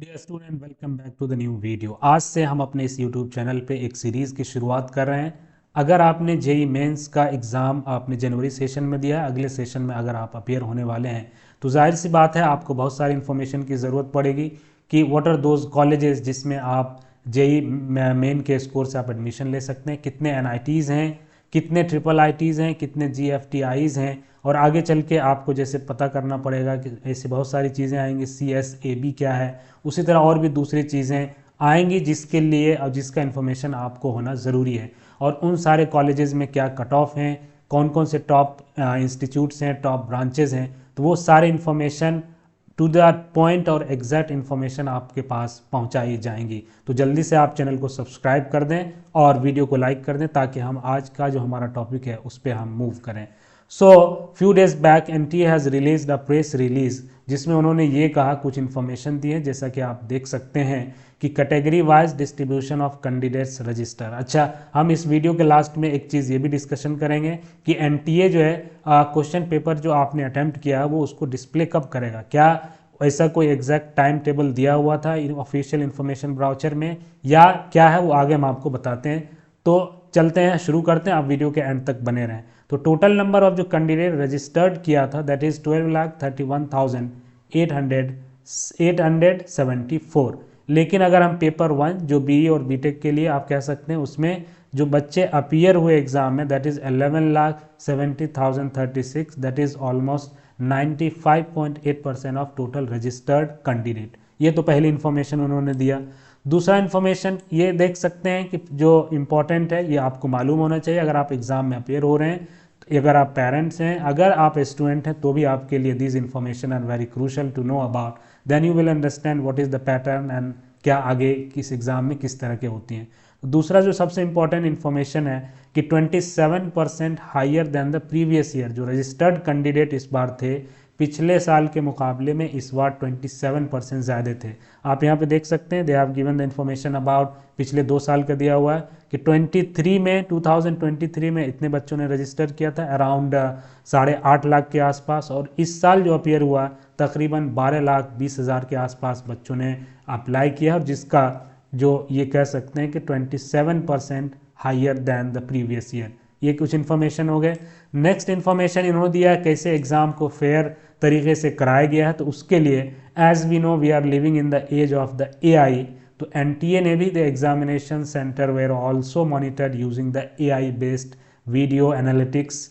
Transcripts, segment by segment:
Dear student, welcome back to the new video. आज से हम अपने इस यूट्यूब चैनल पे एक सीरीज़ की शुरुआत कर रहे हैं। अगर आपने जेई मेंस का एग्ज़ाम आपने जनवरी सेशन में दिया है, अगले सेशन में अगर आप अपियर होने वाले हैं तो जाहिर सी बात है आपको बहुत सारी इन्फॉर्मेशन की ज़रूरत पड़ेगी कि व्हाट आर दोज कॉलेजेस जिसमें आप जेई मेन के स्कोर से आप एडमिशन ले सकते हैं, कितने एनआईटीज़ हैं, कितने ट्रिपल आईटीज़ हैं, कितने जीएफटीआईज़ हैं, और आगे चल के आपको जैसे पता करना पड़ेगा कि ऐसे बहुत सारी चीज़ें आएंगी, CSAB क्या है, उसी तरह और भी दूसरी चीज़ें आएंगी जिसके लिए और जिसका इन्फॉर्मेशन आपको होना ज़रूरी है। और उन सारे कॉलेजेस में क्या कट ऑफ हैं, कौन कौन से टॉप इंस्टीट्यूट्स हैं, टॉप ब्रांचेज हैं, तो वो सारे इन्फॉर्मेशन टू द पॉइंट और एग्जैक्ट इन्फॉर्मेशन आपके पास पहुंचाई जाएंगी। तो जल्दी से आप चैनल को सब्सक्राइब कर दें और वीडियो को लाइक कर दें ताकि हम आज का जो हमारा टॉपिक है उस पर हम मूव करें। So few days back NTA has released a press release जिसमें उन्होंने ये कहा, कुछ इन्फॉर्मेशन दी है जैसा कि आप देख सकते हैं कि category wise distribution of candidates register. अच्छा, हम इस वीडियो के लास्ट में एक चीज़ ये भी डिस्कशन करेंगे कि एनटीए जो है क्वेश्चन पेपर जो आपने अटेम्प्ट किया वो उसको डिस्प्ले कब करेगा, क्या ऐसा कोई एग्जैक्ट टाइम टेबल दिया हुआ था ऑफिशियल इन्फॉर्मेशन ब्राउचर में या क्या है, वो आगे हम आपको बताते हैं। तो चलते हैं, शुरू करते हैं, आप वीडियो के एंड तक बने रहें। तो टोटल नंबर ऑफ जो कैंडिडेट रजिस्टर्ड किया था दैट इज 12,31,874। लेकिन अगर हम पेपर 1 जो बीई और बीटेक के लिए आप कह सकते हैं उसमें जो बच्चे अपीयर हुए एग्जाम में that is 11,70,036, that is almost 95.8% of total registered candidate. ये तो पहली इंफॉर्मेशन उन्होंने दिया। दूसरा इन्फॉर्मेशन ये देख सकते हैं कि जो इम्पोर्टेंट है ये आपको मालूम होना चाहिए अगर आप एग्ज़ाम में अपेयर हो रहे हैं, तो अगर आप पेरेंट्स हैं, अगर आप स्टूडेंट हैं तो भी आपके लिए this information are very crucial to know about, then you will understand what is the pattern and क्या आगे किस एग्ज़ाम में किस तरह के होती हैं। दूसरा जो सबसे इंपॉर्टेंट इन्फॉर्मेशन है कि 27% higher than the previous year जो रजिस्टर्ड कैंडिडेट इस बार थे, पिछले साल के मुकाबले में इस बार 27% ज़्यादा थे। आप यहाँ पे देख सकते हैं, they have given the information about पिछले 2 साल का दिया हुआ है कि 2023 में इतने बच्चों ने रजिस्टर किया था, अराउंड 8.5 लाख के आसपास, और इस साल जो अपियर हुआ तकरीबन 12,20,000 के आसपास बच्चों ने अप्लाई किया, और जिसका जो ये कह सकते हैं कि 27% higher than the previous year. ये कुछ इन्फॉर्मेशन हो गए। नेक्स्ट इन्फॉर्मेशन इन्होंने दिया है कैसे एग्ज़ाम को फेयर तरीके से कराया गया है। तो उसके लिए as we know we are living in the age of the AI, तो एनटीए ने भी the examination centre were also monitored using the AI based video analytics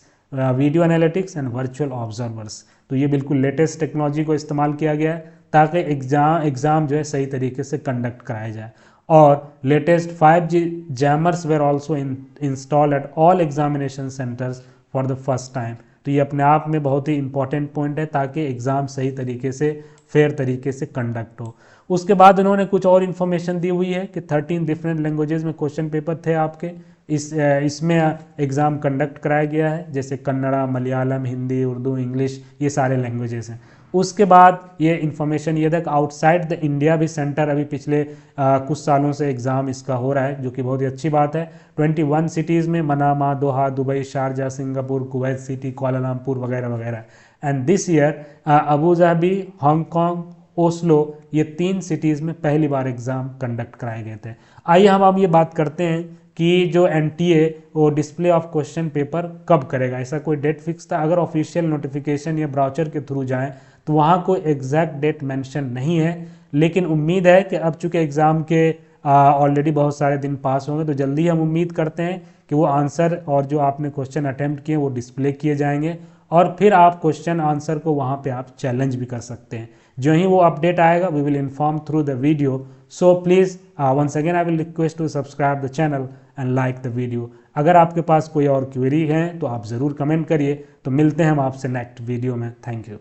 and virtual observers. तो ये बिल्कुल लेटेस्ट टेक्नोलॉजी को इस्तेमाल किया गया है ताकि एग्ज़ाम जो है सही तरीके से कंडक्ट कराया जाए। और latest 5G jammers were also installed at all examination centres for the first time. तो ये अपने आप में बहुत ही इंपॉर्टेंट पॉइंट है ताकि एग्ज़ाम सही तरीके से फेयर तरीके से कंडक्ट हो। उसके बाद उन्होंने कुछ और इन्फॉर्मेशन दी हुई है कि 13 डिफरेंट लैंग्वेजेस में क्वेश्चन पेपर थे आपके, इसमें एग्ज़ाम कंडक्ट कराया गया है, जैसे कन्नड़ा, मलयालम, हिंदी, उर्दू, इंग्लिश, ये सारे लैंग्वेजेस हैं। उसके बाद ये इन्फॉर्मेशन ये था कि आउटसाइड द इंडिया भी सेंटर अभी पिछले कुछ सालों से एग्ज़ाम इसका हो रहा है, जो कि बहुत ही अच्छी बात है। 21 सिटीज़ में Manama, Doha, Dubai, Sharjah, Singapore, Kuwait city, Kuala Lumpur वगैरह वगैरह। And this year Abu Dhabi, Hong Kong, Oslo, ये 3 सिटीज़ में पहली बार एग्ज़ाम कंडक्ट कराए गए थे। आइए हम अब ये बात करते हैं कि जो एनटीए वो डिस्प्ले ऑफ क्वेश्चन पेपर कब करेगा। ऐसा कोई डेट फिक्स था? अगर ऑफिशियल नोटिफिकेशन या ब्राउचर के थ्रू जाएं तो वहाँ कोई एग्जैक्ट डेट मेंशन नहीं है, लेकिन उम्मीद है कि अब चूंकि एग्ज़ाम के ऑलरेडी बहुत सारे दिन पास होंगे तो जल्दी हम उम्मीद करते हैं कि वो आंसर और जो आपने क्वेश्चन अटेम्प्ट किए वो डिस्प्ले किए जाएंगे, और फिर आप क्वेश्चन आंसर को वहाँ पे आप चैलेंज भी कर सकते हैं। जो ही वो अपडेट आएगा we will inform through the video. So please once again I will request to subscribe the channel and like the video. अगर आपके पास कोई और क्वेरी है तो आप ज़रूर कमेंट करिए। तो मिलते हैं हम आपसे नेक्स्ट वीडियो में। Thank you.